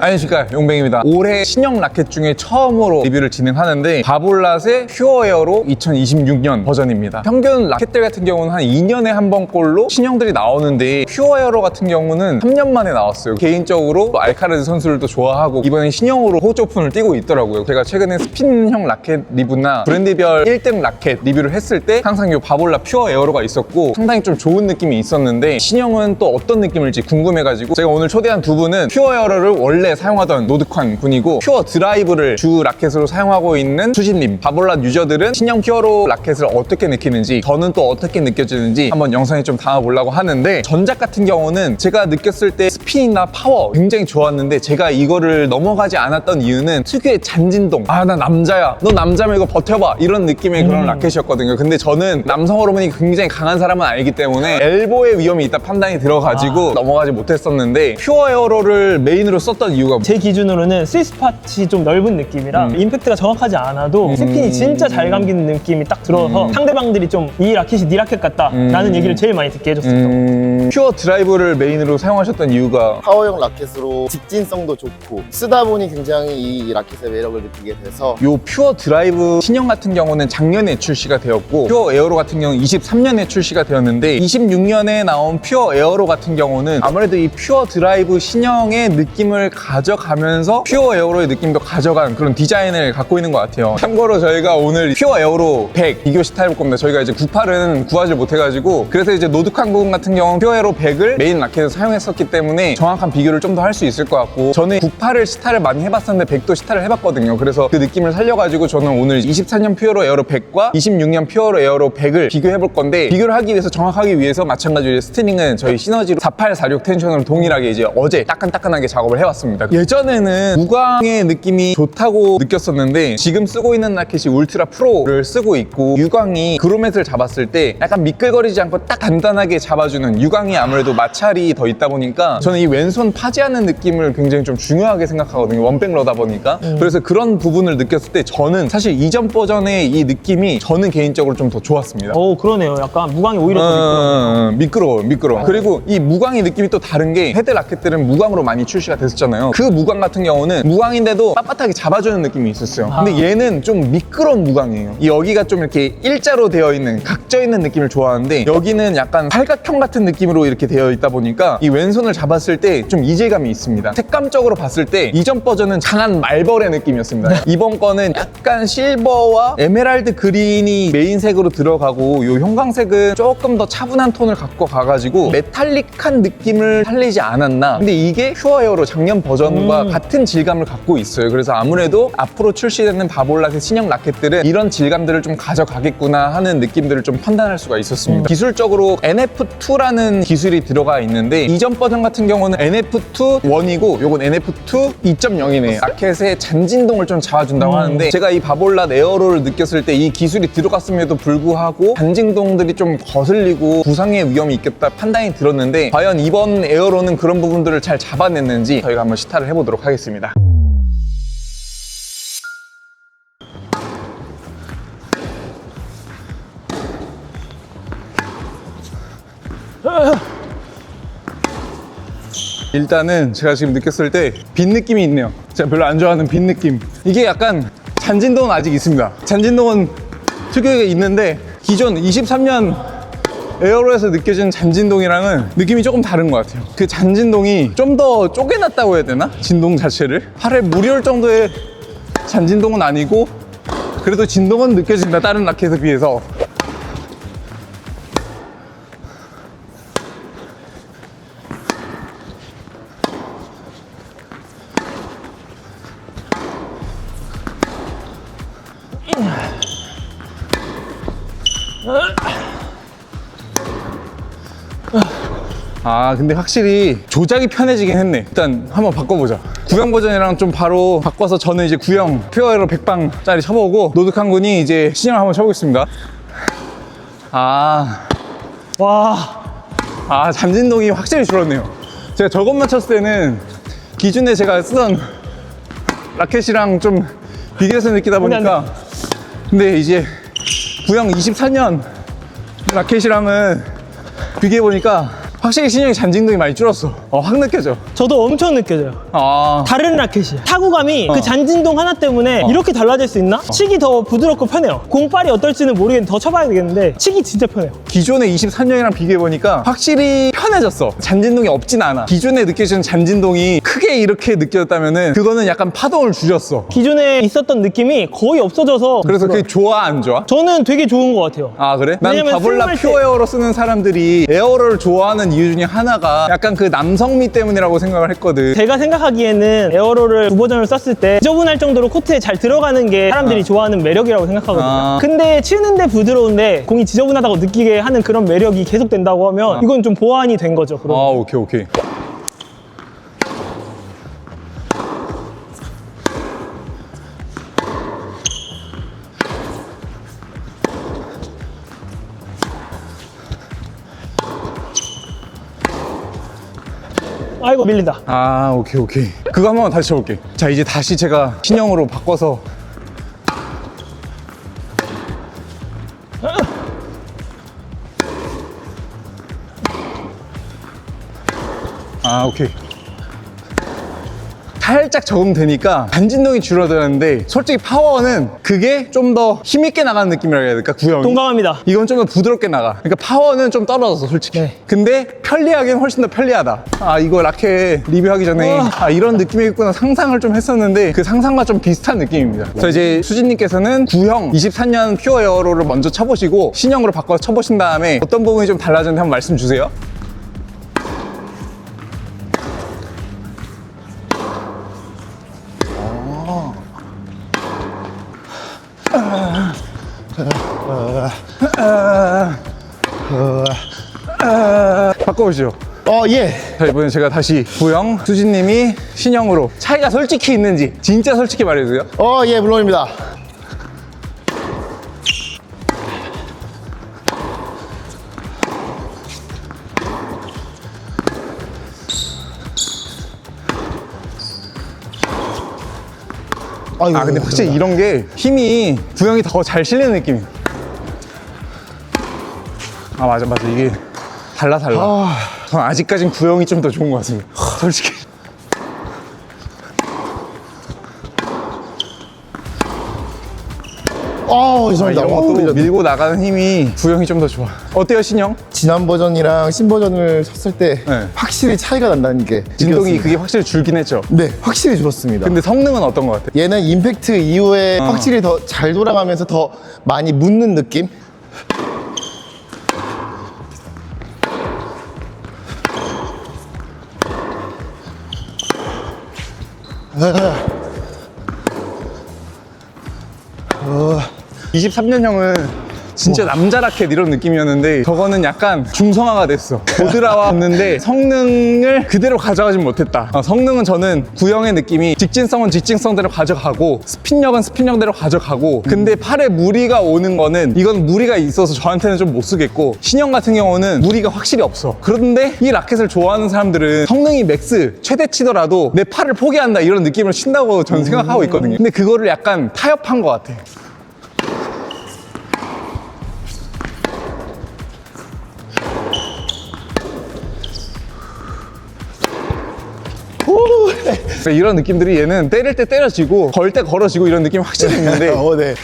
안녕하십니까, 용뱅입니다. 올해 신형 라켓 중에 처음으로 리뷰를 진행하는데 바볼랏의 퓨어에어로 2026년 버전입니다. 평균 라켓들 같은 경우는 한 2년에 한 번꼴로 신형들이 나오는데 퓨어에어로 같은 경우는 3년 만에 나왔어요. 개인적으로 알카라즈 선수들도 좋아하고 이번에 신형으로 호주 오픈을 뛰고 있더라고요. 제가 최근에 스핀형 라켓 리뷰나 브랜드별 1등 라켓 리뷰를 했을 때 항상 이 바볼랏 퓨어에어로가 있었고 상당히 좀 좋은 느낌이 있었는데 신형은 또 어떤 느낌일지 궁금해가지고 제가 오늘 초대한 두 분은 퓨어에어로를 원래 사용하던 노드관 분이고 퓨어 드라이브를 주 라켓으로 사용하고 있는 수진님, 바볼랏 유저들은 신형 퓨어로 라켓을 어떻게 느끼는지, 저는 또 어떻게 느껴지는지 한번 영상에 좀 담아보려고 하는데, 전작 같은 경우는 제가 느꼈을 때 스핀이나 파워 굉장히 좋았는데 제가 이거를 넘어가지 않았던 이유는 특유의 잔진동, 아 나 남자야, 너 남자면 이거 버텨봐, 이런 느낌의 그런 라켓이었거든요. 근데 저는 남성 호르몬이 굉장히 강한 사람은 아니기 때문에 엘보의 위험이 있다 판단이 들어가지고 넘어가지 못했었는데, 퓨어에어로를 메인으로 썼던 이유가 제 기준으로는 스윗스팟이 좀 넓은 느낌이라 임팩트가 정확하지 않아도 스핀이 진짜 잘 감기는 느낌이 딱 들어서 상대방들이 좀 이 라켓이 네 라켓 같다 라는 얘기를 제일 많이 듣게 해줬었던 퓨어 드라이브를 메인으로 사용하셨던 이유가 파워형 라켓으로 직진성도 좋고 쓰다 보니 굉장히 이 라켓의 매력을 느끼게 돼서 요 퓨어 드라이브 신형 같은 경우는 작년에 출시가 되었고 퓨어 에어로 같은 경우는 23년에 출시가 되었는데 26년에 나온 퓨어 에어로 같은 경우는 아무래도 이 퓨어 드라이브 신형의 느낌을 가져가면서 퓨어 에어로의 느낌도 가져간 그런 디자인을 갖고 있는 것 같아요. 참고로 저희가 오늘 퓨어 에어로 100 비교 시타 해볼 겁니다. 저희가 이제 98은 구하지 못해가지고, 그래서 이제 노드칸 부분 같은 경우는 퓨어 에어로 100을 메인 라켓에서 사용했었기 때문에 정확한 비교를 좀 더 할 수 있을 것 같고, 저는 98을 시타를 많이 해봤었는데 100도 시타를 해봤거든요. 그래서 그 느낌을 살려가지고 저는 오늘 24년 퓨어로 에어로 100과 26년 퓨어로 에어로 100을 비교해볼 건데, 비교를 하기 위해서 정확하기 위해서 마찬가지로 스티닝은 저희 시너지로 48, 46 텐션으로 동일하게 이제 어제 따끈따끈하게 작업을 해봤습니다. 예전에는 무광의 느낌이 좋다고 느꼈었는데 지금 쓰고 있는 라켓이 울트라 프로를 쓰고 있고, 유광이 그로맷을 잡았을 때 약간 미끌거리지 않고 딱 단단하게 잡아주는, 유광이 아무래도 마찰이 더 있다 보니까 저는 이 왼손 파지하는 느낌을 굉장히 좀 중요하게 생각하거든요. 원백러다 보니까. 그래서 그런 부분을 느꼈을 때 저는 사실 이전 버전의 이 느낌이 저는 개인적으로 좀 더 좋았습니다. 오, 그러네요. 약간 무광이 오히려 더 미끄러워. 그리고 이 무광의 느낌이 또 다른 게, 헤드 라켓들은 무광으로 많이 출시가 됐었잖아요. 그 무광 같은 경우는 무광인데도 빳빳하게 잡아주는 느낌이 있었어요. 근데 얘는 좀 미끄러운 무광이에요. 이 여기가 좀 이렇게 일자로 되어 있는, 각져 있는 느낌을 좋아하는데 여기는 약간 팔각형 같은 느낌으로 이렇게 되어 있다 보니까 이 왼손을 잡았을 때 좀 이질감이 있습니다. 색감적으로 봤을 때 이전 버전은 강한 말벌의 느낌이었습니다. 이번 거는 약간 실버와 에메랄드 그린이 메인색으로 들어가고, 요 형광색은 조금 더 차분한 톤을 갖고 가가지고 메탈릭한 느낌을 살리지 않았나. 근데 이게 퓨어에어로 작년 버전과 같은 질감을 갖고 있어요. 그래서 아무래도 앞으로 출시되는 바볼랏의 신형 라켓들은 이런 질감들을 좀 가져가겠구나 하는 느낌들을 좀 판단할 수가 있었습니다. 기술적으로 NF2라는 기술이 들어가 있는데 이전 버전 같은 경우는 NF2 1이고 요건 NF2 2.0이네. 라켓의 잔진동을 좀 잡아준다고 하는데, 제가 이 바볼랏 에어로를 느꼈을 때 이 기술이 들어갔음에도 불구하고 잔진동들이 좀 거슬리고 부상의 위험이 있겠다 판단이 들었는데, 과연 이번 에어로는 그런 부분들을 잘 잡아냈는지 저희가 한번 시타를 해보도록 하겠습니다. 일단은 제가 지금 느꼈을 때 빈 느낌이 있네요. 제가 별로 안 좋아하는 빈 느낌. 이게 약간 잔진동은 아직 있습니다. 잔진동은 특유하게 있는데 기존 23년 에어로에서 느껴지는 잔진동이랑은 느낌이 조금 다른 것 같아요. 그 잔진동이 좀 더 쪼개놨다고 해야 되나? 진동 자체를 팔에 무리 올 정도의 잔진동은 아니고 그래도 진동은 느껴진다, 다른 라켓에 비해서. 근데 확실히 조작이 편해지긴 했네. 일단 한번 바꿔보자. 구형 버전이랑 좀 바로 바꿔서 저는 이제 구형 퓨어에어로 100방짜리 쳐보고, 노드칸 군이 이제 신형 한번 쳐보겠습니다. 잔진동이 확실히 줄었네요. 제가 저것만 쳤을 때는 기존에 제가 쓰던 라켓이랑 좀 비교해서 느끼다 보니까, 근데 이제 구형 24년 라켓이랑은 비교해보니까 확실히 신형이 잔진동이 많이 줄었어. 확 느껴져. 저도 엄청 느껴져요. 아, 다른 라켓이야. 타구감이 그 잔진동 하나 때문에 이렇게 달라질 수 있나? 치기 더 부드럽고 편해요. 공빨이 어떨지는 모르겠는데 더 쳐봐야 되겠는데 치기 진짜 편해요. 기존의 23년이랑 비교해보니까 확실히 편해졌어. 잔진동이 없진 않아. 기존에 느껴지는 잔진동이 크게 이렇게 느껴졌다면은 그거는 약간 파동을 줄였어. 기존에 있었던 느낌이 거의 없어져서 그래서 그게 좋아, 안 좋아? 저는 되게 좋은 것 같아요. 아, 그래? 난 왜냐면 바볼라 스윙할 때- 퓨어 에어로 쓰는 사람들이 에어로를 좋아하는 이유 중에 하나가 약간 그 남성미 때문이라고 생각을 했거든. 제가 생각하기에는 에어로를 두 버전을 썼을 때 지저분할 정도로 코트에 잘 들어가는 게 사람들이 좋아하는 매력이라고 생각하거든요. 근데 치는데 부드러운데 공이 지저분하다고 느끼게 하는 그런 매력이 계속된다고 하면 이건 좀 보완이 된 거죠. 아, 그럼. 오케이, 오케이. 아이고 밀린다. 아, 오케이, 오케이. 그거 한번 다시 쳐볼게. 자, 이제 다시 제가 신형으로 바꿔서. 아, 오케이. 살짝 적응되니까 잔진동이 줄어드는데 솔직히 파워는 그게 좀 더 힘있게 나가는 느낌이라 해야 될까, 구형이? 동감합니다. 이건 좀 더 부드럽게 나가. 그러니까 파워는 좀 떨어졌어, 솔직히. 네. 근데 편리하긴 훨씬 더 편리하다. 아, 이거 라켓 리뷰하기 전에 우와. 아, 이런 느낌이겠구나 상상을 좀 했었는데 그 상상과 좀 비슷한 느낌입니다. 그래서 이제 수진님께서는 구형 23년 퓨어 에어로를 먼저 쳐보시고 신형으로 바꿔서 쳐보신 다음에 어떤 부분이 좀 달라졌는지 한번 말씀 주세요. 바꿔보시죠. 예. 자, 이번엔 제가 다시 구형, 수진님이 신형으로 차이가 솔직히 있는지 진짜 솔직히 말해주세요. 예, 물론입니다. 아이고, 아, 근데 확실히 이런 게 힘이 구형이 더 잘 실리는 느낌이야. 아, 맞아, 맞아. 이게 달라. 전 아직까진 구형이 좀 더 좋은 것 같습니다. 솔직히. 죄송합니다. 이런 것도 밀고 나가는 힘이 구형이 좀 더 좋아. 어때요, 신형? 지난 버전이랑 신 버전을 쳤을 때 네. 확실히 차이가 난다는 게 진동이 느껴졌습니다. 그게 확실히 줄긴 했죠. 네, 확실히 줄었습니다. 근데 성능은 어떤 것 같아? 얘는 임팩트 이후에 확실히 더 잘 돌아가면서 더 많이 묻는 느낌? 어, 23년형은 진짜 남자 라켓 이런 느낌이었는데 저거는 약간 중성화가 됐어. 보드라왔는데 성능을 그대로 가져가진 못했다. 성능은 저는 구형의 느낌이 직진성은 직진성대로 가져가고 스핀력은 스핀력대로 가져가고 근데 팔에 무리가 오는 거는 이건 무리가 있어서 저한테는 좀 못 쓰겠고 신형 같은 경우는 무리가 확실히 없어. 그런데 이 라켓을 좋아하는 사람들은 성능이 맥스 최대 치더라도 내 팔을 포기한다 이런 느낌을 친다고 저는 생각하고 있거든요. 근데 그거를 약간 타협한 것 같아. 그러니까 이런 느낌들이 얘는 때릴 때 때려지고 걸 때 걸어지고 이런 느낌이 확실히 있는데 네.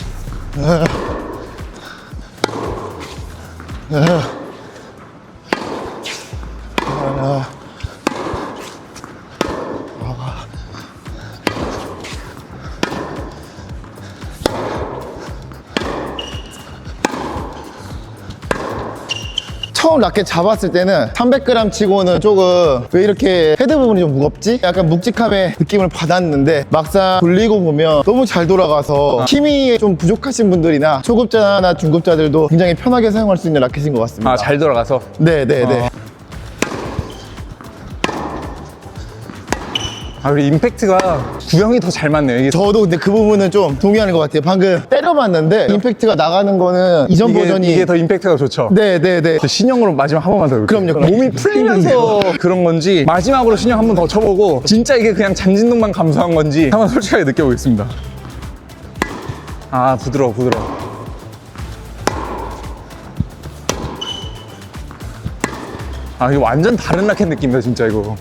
처음 라켓 잡았을 때는 300g 치고는 조금 왜 이렇게 헤드 부분이 좀 무겁지? 약간 묵직함의 느낌을 받았는데 막상 돌리고 보면 너무 잘 돌아가서 힘이 좀 부족하신 분들이나 초급자나 중급자들도 굉장히 편하게 사용할 수 있는 라켓인 것 같습니다. 아, 잘 돌아가서 네네네. 아, 그리고 임팩트가 구형이 더 잘 맞네요. 이게 저도 근데 그 부분은 좀 동의하는 것 같아요. 방금 때려봤는데 임팩트가 나가는 거는 이전 버전이 이게 더 임팩트가 좋죠. 네네네. 저 신형으로 마지막 한 번만 더 해볼게요. 그럼요. 몸이 풀리면서 그런 건지 마지막으로 신형 한 번 더 쳐보고 진짜 이게 그냥 잔진동만 감소한 건지 한번 솔직하게 느껴보겠습니다. 아, 부드러워. 아, 이거 완전 다른 라켓 느낌이다, 진짜 이거.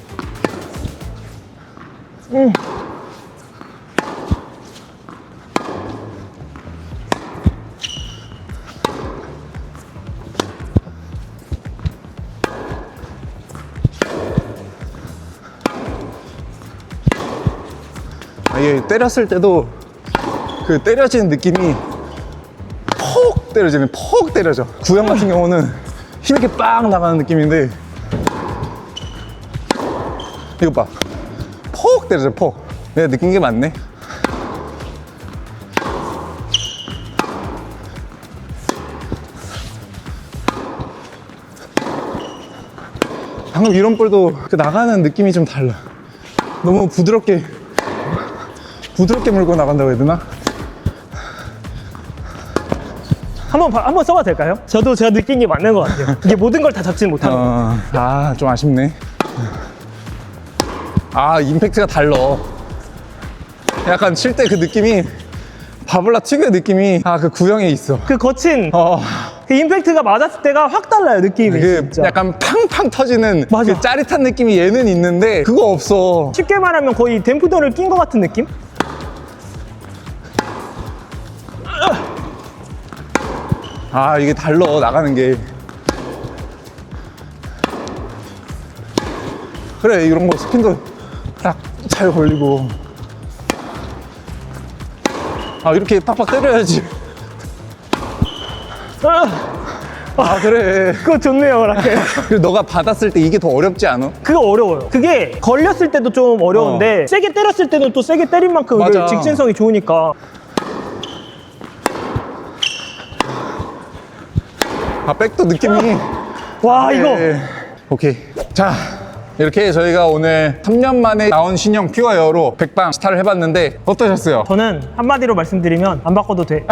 아, 이게 때렸을 때도 그 때려지는 느낌이 퍽 때려지는, 퍽 때려져. 구형 같은 경우는 힘있게 빵 나가는 느낌인데, 이거 봐. 퍽 때려져, 퍽. 내가 느낀 게 맞네. 방금 이런 볼도 그 나가는 느낌이 좀 달라. 너무 부드럽게 물고 나간다고 해야 되나? 한번 써봐도 될까요? 저도 제가 느낀 게 맞는 것 같아요. 이게 모든 걸 다 잡지는 못하는 거예요. 아, 좀 아쉽네. 아, 임팩트가 달라. 약간 칠 때 그 느낌이, 바볼라 특유의 느낌이, 아, 그 구형에 있어. 그 거친 그 임팩트가 맞았을 때가 확 달라요, 느낌이. 그 진짜. 약간 팡팡 터지는 맞아. 그 짜릿한 느낌이 얘는 있는데, 그거 없어. 쉽게 말하면 거의 댐프던을 낀 것 같은 느낌? 아, 이게 달라, 나가는 게. 그래, 이런 거 스핀도 딱 잘 걸리고. 아, 이렇게 팍팍 때려야지. 아, 그래. 그거 좋네요, 라켓. 그리고 너가 받았을 때 이게 더 어렵지 않아? 그거 어려워요. 그게 걸렸을 때도 좀 어려운데 세게 때렸을 때는 또 세게 때린 만큼 맞아. 직진성이 좋으니까. 아, 백도 느낌이. 와, 이거. 네. 오케이. 자, 이렇게 저희가 오늘 3년 만에 나온 신형 퓨어 에어로 백방 스타를 해봤는데 어떠셨어요? 저는 한마디로 말씀드리면 안 바꿔도 돼.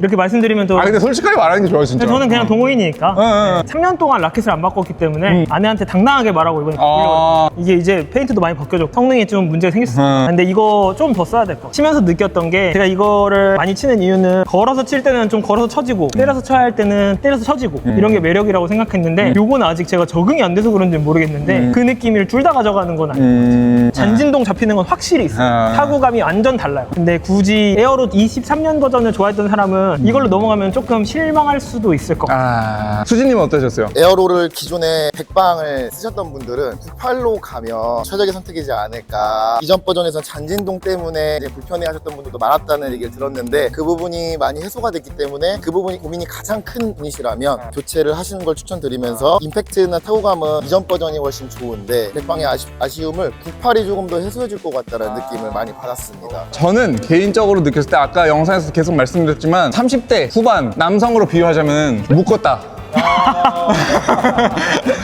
이렇게 말씀드리면 또 아, 근데 솔직하게 말하는 게 좋아요, 진짜. 저는 그냥 동호인이니까 응. 3년 동안 라켓을 안 바꿨기 때문에 아내한테 당당하게 말하고 이번에 아. 이게 이제 페인트도 많이 벗겨졌고 성능에 좀 문제가 생겼어요. 근데 이거 좀 더 써야 될 거. 치면서 느꼈던 게 제가 이거를 많이 치는 이유는 걸어서 칠 때는 좀 걸어서 쳐지고 때려서 쳐야 할 때는 때려서 쳐지고 이런 게 매력이라고 생각했는데 요거는 아직 제가 적응이 안 돼서 그런지는 모르겠는데 그 느낌을 둘 다 가져가는 건 아니에요. 잔진동 잡히는 건 확실히 있어요. 타구감이 완전 달라요. 근데 굳이 에어로 23년 버전을 좋아했던 사람은 이걸로 넘어가면 조금 실망할 수도 있을 것 같아요. 아, 수진님은 어떠셨어요? 에어로를 기존에 100방을 쓰셨던 분들은 98로 가면 최적의 선택이지 않을까. 이전 버전에서 잔진동 때문에 이제 불편해하셨던 분들도 많았다는 얘기를 들었는데 그 부분이 많이 해소가 됐기 때문에 그 부분이 고민이 가장 큰 분이시라면 교체를 하시는 걸 추천드리면서 임팩트나 타구감은 이전 버전이 훨씬 좋은데 100방의 아쉬움을 98이 조금 더 해소해 줄 것 같다는 느낌을 많이 받았습니다. 저는 개인적으로 느꼈을 때 아까 영상에서 계속 말씀드렸지만 30대 후반 남성으로 비유하자면 묶었다.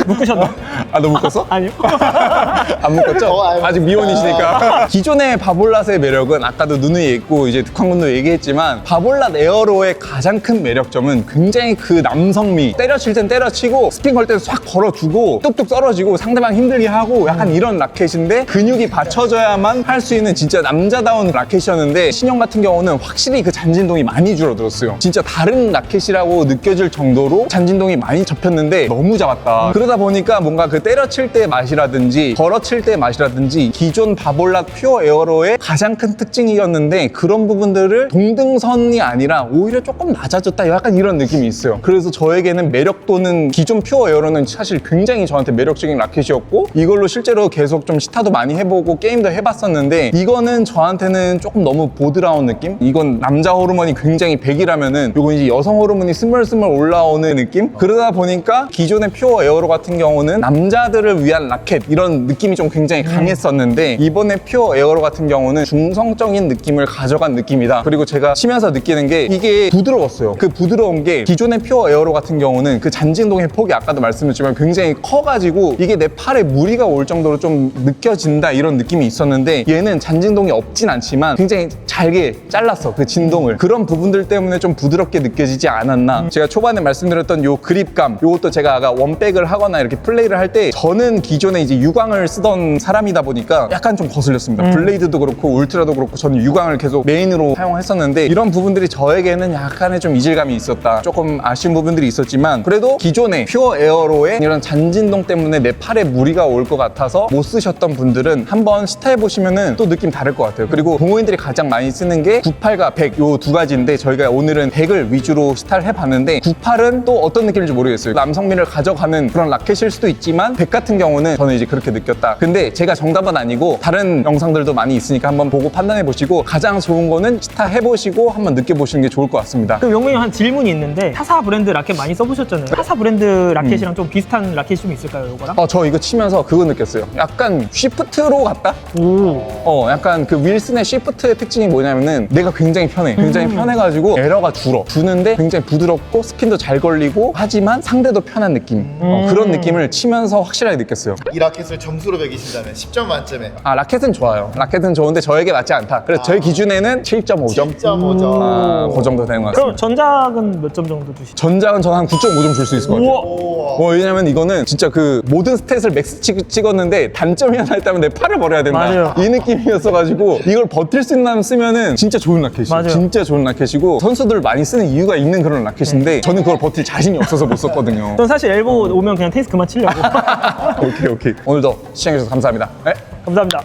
묶으셨나? 아, 너 묶었어? 아니요. 안 묶었죠? 아유. 아직 미혼이시니까. 기존의 바볼랏의 매력은 아까도 누누이 얘기했고 이제 득황군도 얘기했지만 바볼랏 에어로의 가장 큰 매력점은 굉장히 그 남성미. 때려칠 땐 때려치고 스핀 걸 땐 싹 걸어주고 뚝뚝 떨어지고 상대방 힘들게 하고 약간 이런 라켓인데 근육이 받쳐져야만 할 수 있는 진짜 남자다운 라켓이었는데 신형 같은 경우는 확실히 그 잔진동이 많이 줄어들었어요. 진짜 다른 라켓이라고 느껴질 정도로 잔진동이 많이 접혔는데 너무 잡았다. 그러다 보니까 뭔가 그 때려칠 때의 맛이라든지 걸어칠 때의 맛이라든지 기존 바볼랏 퓨어 에어로의 가장 큰 특징이었는데 그런 부분들을 동등선이 아니라 오히려 조금 낮아졌다 약간 이런 느낌이 있어요. 그래서 저에게는 매력도는 기존 퓨어 에어로는 사실 굉장히 저한테 매력적인 라켓이었고 이걸로 실제로 계속 좀 시타도 많이 해보고 게임도 해봤었는데 이거는 저한테는 조금 너무 보드라운 느낌? 이건 남자 호르몬이 굉장히 100이라면은 이건 이제 여성 호르몬이 스멀스멀 올라오는 느낌? 그러다 보니까 기존의 퓨어 에어로 같은 경우는 남자들을 위한 라켓 이런 느낌이 좀 굉장히 강했었는데 이번에 퓨어 에어로 같은 경우는 중성적인 느낌을 가져간 느낌이다. 그리고 제가 치면서 느끼는 게 이게 부드러웠어요. 그 부드러운 게 기존의 퓨어 에어로 같은 경우는 그 잔진동의 폭이 아까도 말씀드렸지만 굉장히 커가지고 이게 내 팔에 무리가 올 정도로 좀 느껴진다 이런 느낌이 있었는데 얘는 잔진동이 없진 않지만 굉장히 잘게 잘랐어 그 진동을. 그런 부분들 때문에 좀 부드럽게 느껴지지 않았나. 제가 초반에 말씀드렸던 요 요 그립감, 요것도 제가 아까 원백을 하거나 이렇게 플레이를 할 때 저는 기존에 이제 유광을 쓰던 사람이다 보니까 약간 좀 거슬렸습니다. 블레이드도 그렇고 울트라도 그렇고 저는 유광을 계속 메인으로 사용했었는데 이런 부분들이 저에게는 약간의 좀 이질감이 있었다. 조금 아쉬운 부분들이 있었지만 그래도 기존의 퓨어 에어로의 이런 잔진동 때문에 내 팔에 무리가 올 것 같아서 못 쓰셨던 분들은 한번 시타해보시면은 또 느낌 다를 것 같아요. 그리고 동호인들이 가장 많이 쓰는 게 98과 100 요 두 가지인데 저희가 오늘은 100을 위주로 시타를 해봤는데 98은 또 어떤 느낌인지 모르겠어요. 남성미를 가져가는 그런 라켓일 수도 있지만 100 같은 경우는 저는 이제 그렇게 느꼈다. 근데 제가 정답은 아니고 다른 영상들도 많이 있으니까 한번 보고 판단해보시고 가장 좋은 거는 시타해보시고 한번 느껴보시는 게 좋을 것 같습니다. 그럼 용민이 한 질문이 있는데 타사 브랜드 라켓 많이 써보셨잖아요. 타사 브랜드 라켓이랑 좀 비슷한 라켓이 좀 있을까요, 요거랑? 저 이거 치면서 그거 느꼈어요. 약간 쉬프트로 갔다? 약간 그 윌슨의 쉬프트의 특징이 뭐냐면은 내가 굉장히 편해. 굉장히 편해가지고 에러가 줄어. 주는데 굉장히 부드럽고 스핀도 잘 걸리고 하지만 상대도 편한 느낌. 그런 느낌을 치면서 확실하게 느꼈어요. 이 라켓을 점수로 매기신다면 10점 만점에 라켓은 좋아요. 라켓은 좋은데 저에게 맞지 않다. 그래서 저희 기준에는 7.5점. 7.5점. 그 정도 되는 것 그럼 같습니다. 전작은 몇 점 정도 주시죠? 전작은 저는 한 9.5점 줄 수 있을 것 같아요. 우와. 왜냐면 이거는 진짜 그 모든 스탯을 맥스 찍었는데 단점이 하나 있다면 내 팔을 버려야 된다. 맞아요. 이 느낌이었어가지고 이걸 버틸 수 있는 쓰면은 진짜 좋은 라켓이에요. 맞아요. 진짜 좋은 라켓이고 선수들 많이 쓰는 이유가 있는 그런 라켓인데 저는 그걸 버틸 자신이 없어서 못 썼거든요. 전 사실 엘보 오면 그냥 테니스 그만 치려고. 오케이. 오늘도 시청해주셔서 감사합니다. 네. 감사합니다.